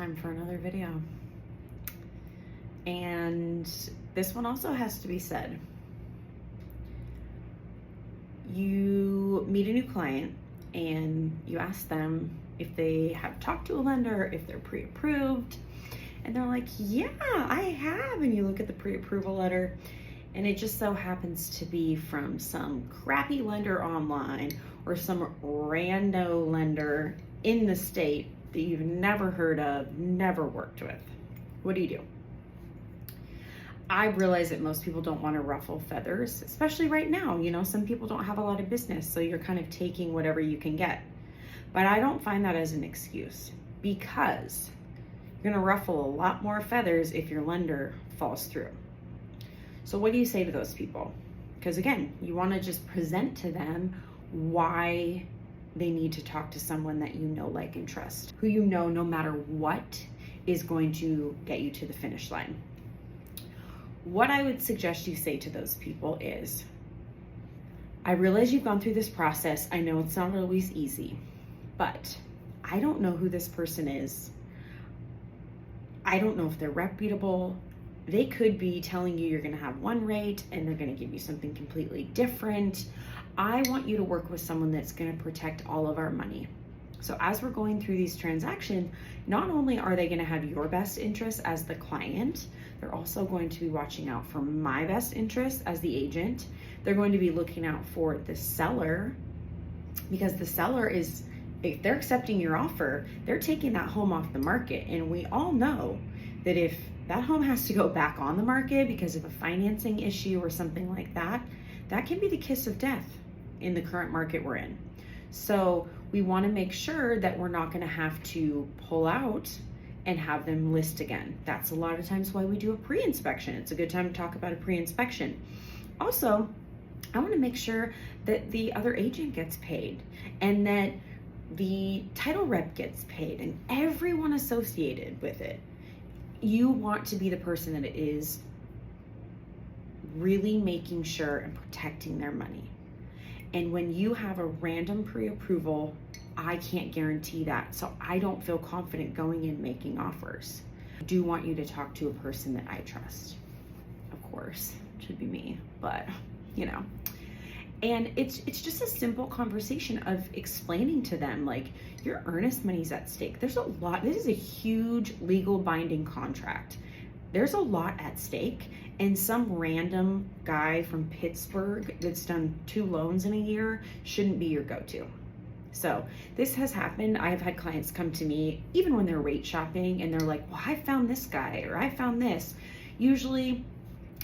time for another video. And this one also has to be said. You meet a new client and you ask them if they have talked to a lender, if they're pre-approved, and they're like, yeah, I have. And you look at the pre-approval letter and it just so happens to be from some crappy lender online or some rando lender in the state that you've never heard of, never worked with. What do? I realize that most people don't want to ruffle feathers, especially right now. You know, some people don't have a lot of business, so you're kind of taking whatever you can get. But I don't find that as an excuse, because you're going to ruffle a lot more feathers if your lender falls through. So what do you say to those people? Because again, you want to just present to them why they need to talk to someone that you know, like, and trust, who you know no matter what is going to get you to the finish line. What I would suggest you say to those people is, I realize you've gone through this process. I know it's not always easy, but I don't know who this person is. I don't know if they're reputable. They could be telling you you're going to have one rate and they're going to give you something completely different. I want you to work with someone that's going to protect all of our money. So as we're going through these transactions, not only are they going to have your best interest as the client, they're also going to be watching out for my best interest as the agent. They're going to be looking out for the seller, because the seller is, if they're accepting your offer, they're taking that home off the market. And we all know that if that home has to go back on the market because of a financing issue or something like that, that can be the kiss of death in the current market we're in. So we want to make sure that we're not going to have to pull out and have them list again. That's a lot of times why we do a pre-inspection. It's a good time to talk about a pre-inspection. Also, I want to make sure that the other agent gets paid and that the title rep gets paid and everyone associated with it. You want to be the person that is really making sure and protecting their money. And when you have a random pre-approval, I can't guarantee that. So I don't feel confident going in making offers. I do want you to talk to a person that I trust. Of course, it should be me, but you know. And it's just a simple conversation of explaining to them, like, your earnest money's at stake. There's a lot, this is a huge legal binding contract. There's a lot at stake, and some random guy from Pittsburgh that's done 2 loans in a year shouldn't be your go-to. So this has happened. I've had clients come to me even when they're rate shopping and they're like, well, I found this guy or I found this. Usually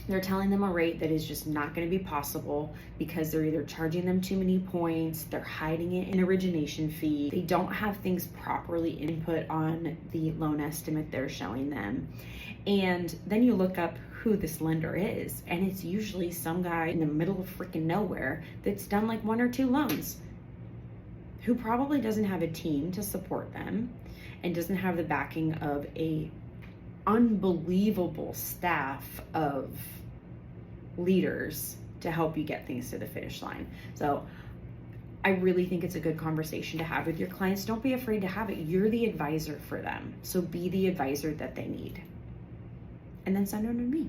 they're telling them a rate that is just not going to be possible because they're either charging them too many points, they're hiding it in origination fee, they don't have things properly input on the loan estimate they're showing them. And then you look up who this lender is, and it's usually some guy in the middle of freaking nowhere that's done like 1 or 2 loans, who probably doesn't have a team to support them and doesn't have the backing of a unbelievable staff of leaders to help you get things to the finish line. So I really think it's a good conversation to have with your clients. Don't be afraid to have it. You're the advisor for them. So be the advisor that they need. And then send them to me.